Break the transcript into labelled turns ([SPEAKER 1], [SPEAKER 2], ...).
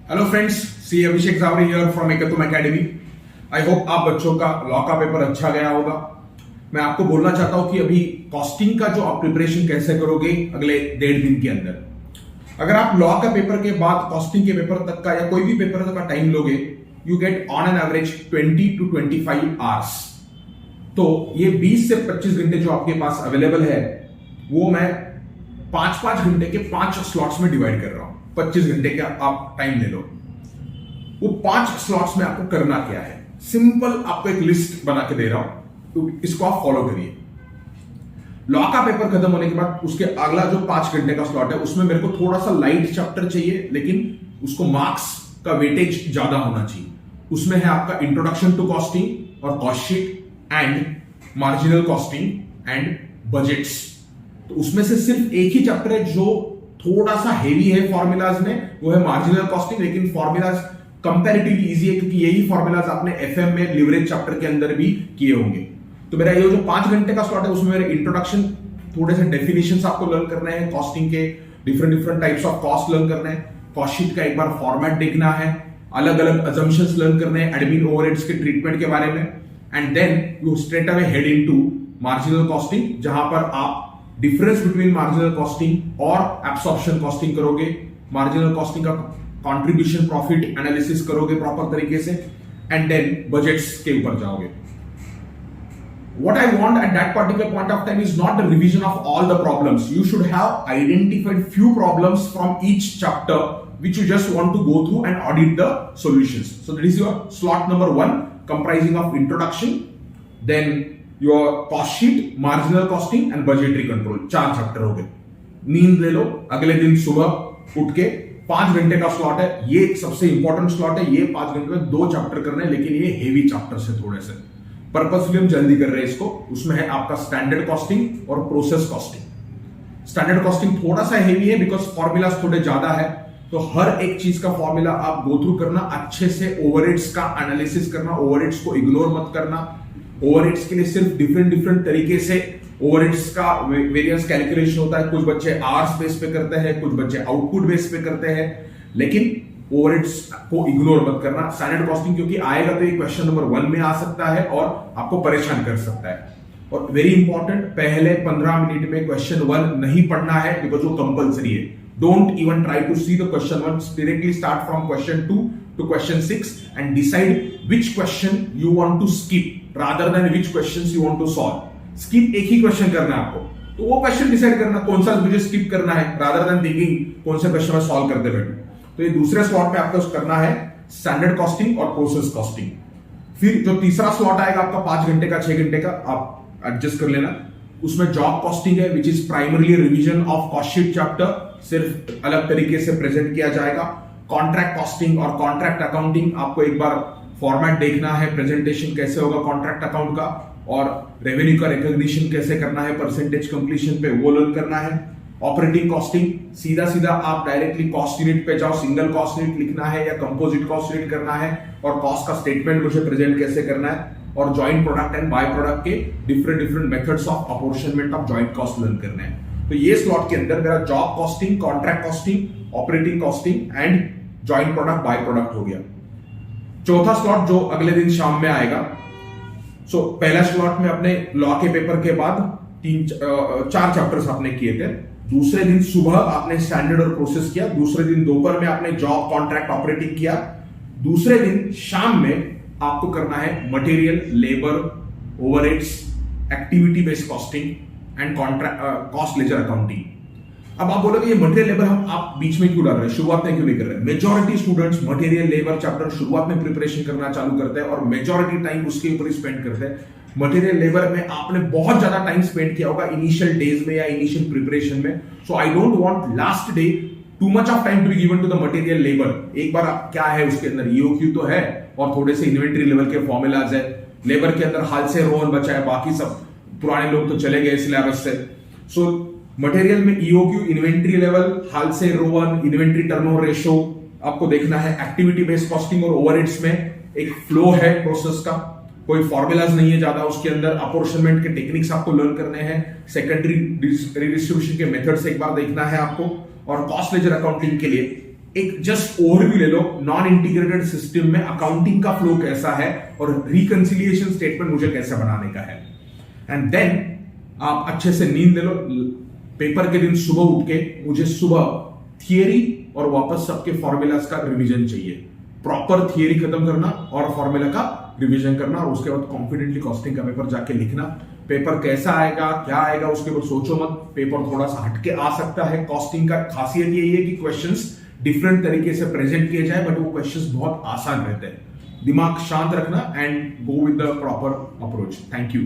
[SPEAKER 1] Hello friends, see Abhishek Javare here from Ektum academy. I hope आप बच्चों का लॉ का पेपर अच्छा गया होगा। मैं आपको बोलना चाहता हूं कि अभी कॉस्टिंग का जो आप प्रिपरेशन कैसे करोगे अगले 1.5 दिन के अंदर, अगर आप लॉ का पेपर के बाद कॉस्टिंग के पेपर तक का या कोई भी पेपर तक का टाइम लोगे, you get on an average 20 to 25 hours. तो ये 20 से 25 घंटे जो आपके पास अवेलेबल है वो मैं 5-5 घंटे के 5 स्लॉट्स में डिवाइड कर रहा हूं। 25 घंटे का आप टाइम ले लो। वो 5 स्लॉट्स में आपको करना क्या है, सिंपल आपको एक लिस्ट बना के दे रहा हूं, तो इसको आप फॉलो करिए। लॉ का पेपर खत्म होने के बाद उसके अगला जो 5 घंटे का स्लॉट है उसमें मेरे को थोड़ा सा लाइट चैप्टर चाहिए, लेकिन उसको मार्क्स का वेटेज ज्यादा होना चाहिए। उसमें है आपका इंट्रोडक्शन टू कॉस्टिंग और cost sheet and marginal costing and budgets. तो उसमें से सिर्फ एक ही चैप्टर है जो थोड़ा सा हेवी है फॉर्मूलाज में, वो है मार्जिनल कॉस्टिंग। लेकिन फॉर्मूलाज कंपैरेटिवली इजी है क्योंकि यही फॉर्मूलाज आपने एफएम में लिवरेज चैप्टर के अंदर भी किए होंगे। तो मेरा ये जो 5 घंटे का स्लॉट है उसमें मेरे इंट्रोडक्शन, थोड़े से डेफिनेशंस आपको लर्न करने हैं, कॉस्टिंग के different types of cost learn करने हैं, कॉस्ट शीट का एक बार फॉर्मेट देखना है, अलग अलग अजम्पशंस लर्न करने हैं एडमिन ओवरहेड्स के ट्रीटमेंट के बारे में, and then you straight away head into marginal costing, जहां पर आप डिफरेंस बिटवीन मार्जिनल कॉस्टिंग और एब्सॉर्प्शन कॉस्टिंग करोगे, मार्जिनल कॉस्टिंग का कंट्रीब्यूशन प्रॉफिट एनालिसिस करोगे प्रॉपर तरीके से, एंड देन बजट्स के ऊपर जाओगे। What I want at that particular point of time is not the revision of all the problems. You should have identified few problems from each chapter which you just want to go through and audit the solutions. So that is your slot number 1, comprising of introduction, then your cost sheet, marginal costing and budgetary control। 4 chapter हो गए। नींद ले लो, अगले दिन सुबह उठ के 5 घंटे का स्लॉट है, ये सबसे इंपॉर्टेंट स्लॉट है। ये 5 घंटे में 2 चैप्टर करने हैं, लेकिन ये हेवी चैप्टर से थोड़े से पर्पसफुली हम जल्दी कर रहे हैं इसको। उसमें है आपका स्टैंडर्ड कॉस्टिंग और प्रोसेस कॉस्टिंग। स्टैंडर्ड कॉस्टिंग थोड़ा सा हेवी है बिकॉज फॉर्मूलाज थोड़े ज्यादा है, तो हर एक चीज का फॉर्मूला आप गो थ्रू करना, अच्छे से ओवरहेड्स का एनालिसिस करना, ओवरहेड्स को इग्नोर मत करना। ओवरहेड्स के लिए सिर्फ डिफरेंट तरीके से ओवरहेड्स का वेरिएंस कैलकुलेशन होता है। कुछ बच्चे आवर्स बेस पे करते हैं, कुछ बच्चे आउटपुट बेस पे करते हैं, लेकिन ओवरहेड्स को इग्नोर मत करना। स्टैंडर्ड कॉस्टिंग क्योंकि आएगा तो ये क्वेश्चन नंबर 1 में आ सकता है और आपको परेशान कर सकता है। और वेरी इंपॉर्टेंट, पहले 15 मिनट में क्वेश्चन 1 नहीं पढ़ना है बिकॉज वो कंपल्सरी है। Don't even try to see the question 1, directly start from question 2 to question 6 and decide which question you want to skip rather than which questions you want to solve। skip एक ही question करना है आपको, तो वो question decide करना कौन सा मुझे स्किप करना है rather than thinking कौन से क्वेश्चन में सॉल्व करते बैठे। तो ये दूसरे स्लॉट पे आपको करना है स्टैंडर्ड कॉस्टिंग और प्रोसेस कॉस्टिंग। फिर जो तीसरा स्लॉट आएगा आपका 5 घंटे का, 6 घंटे का, आप एडजस्ट कर लेना। उसमें जॉब कॉस्टिंग है which is primarily revision of cost sheet chapter, सिर्फ अलग तरीके से प्रेजेंट किया जाएगा। कॉन्ट्रैक्ट कॉस्टिंग और कॉन्ट्रैक्ट अकाउंटिंग, आपको एक बार फॉर्मेट देखना है, प्रेजेंटेशन कैसे होगा कॉन्ट्रैक्ट अकाउंट का, और रेवेन्यू का रिकॉग्निशन कैसे करना है परसेंटेज कंप्लीशन पे, वो लर्न करना है। ऑपरेटिंग कॉस्टिंग, सीधा आप डायरेक्टली कॉस्ट यूनिट पे जाओ, सिंगल कॉस्ट यूनिट लिखना है या कंपोजिट कॉस्ट यूनिट करना है, और कॉस्ट का स्टेटमेंट मुझे प्रेजेंट कैसे करना है, और joint product and by product के different methods of apportionment of joint cost learn करना है। तो ये स्लॉट के अंदर मेरा job costing, contract costing, operating costing and joint product by product हो गया। चौथा स्लॉट जो अगले दिन शाम में आएगा, सो पहला स्लॉट में अपने लॉ के पेपर के बाद 4 चैप्टर्स आपने किए थे। दूसरे दिन सुबह आपने स्टैंडर्ड और प्रोसेस किया, दूसरे दिन दोपहर में आपने जॉब, कॉन्ट्रैक्ट, ऑपरेटिंग किया, दूसरे दिन शाम में आपको करना है material, labour, overheads, activity based costing and cost ledger accounting. अब आप बोलोगे ये मटेरियल लेबर हम आप बीच में क्यों डाल रहे हैं, शुरुआत में क्यों नहीं कर रहे हैं? Majority students material labour chapter शुरुआत में प्रिपरेशन करना चालू करते हैं और मेजॉरिटी टाइम उसके ऊपर स्पेंड करते हैं। मटेरियल लेबर में आपने बहुत ज्यादा टाइम स्पेंड किया होगा इनिशियल डेज में या इनिशियल प्रिपरेशन में, so I don't want last day too much of time to be given to the material labour. एक बार क्या है उसके अंदर, ईओक्यू तो है और थोड़े से इन्वेंट्री लेवल के फॉर्मूलाज है। लेबर के अंदर हाल से रोहन बचा है, बाकी सब पुराने लोग तो चले गए सिलेबस से। सो मटेरियल में ईओक्यू, इन्वेंट्री लेवल, हाल से रोहन, इन्वेंट्री टर्नओवर रेशो आपको देखना है। एक्टिविटी बेस्ड कॉस्टिंग और ओवरहेड्स में एक फ्लो है प्रोसेस का, कोई फॉर्मूलाज नहीं है ज्यादा उसके अंदर। अपॉर्चनमेंट के टेक्निक्स आपको लर्न करने हैं, सेकेंडरी रिडिस्ट्रीब्यूशन के मेथड्स एक बार देखना है आपको, और कॉस्ट लेजर अकाउंटिंग के लिए एक जस्ट ओवरव्यू ले लो नॉन इंटीग्रेटेड सिस्टम में अकाउंटिंग का फ्लो कैसा है और रिकंसिलिएशन स्टेटमेंट मुझे कैसे बनाने का है। एंड देन आप अच्छे से नींद ले लो। पेपर के दिन सुबह उठ के मुझे सुबह थियरी और वापस सबके फॉर्मूलाज का रिवीजन चाहिए। प्रॉपर थियरी खत्म करना और फॉर्मूला का रिवीजन करना और उसके बाद कॉन्फिडेंटली कॉस्टिंग का पेपर जाके लिखना। पेपर कैसा आएगा क्या आएगा उसके ऊपर सोचो मत, पेपर थोड़ा सा हटके आ सकता है। कॉस्टिंग का खासियत यही है कि क्वेश्चंस डिफरेंट तरीके से प्रेजेंट किए जाए, बट वो क्वेश्चंस बहुत आसान रहते हैं। दिमाग शांत रखना and go with the proper approach. Thank you.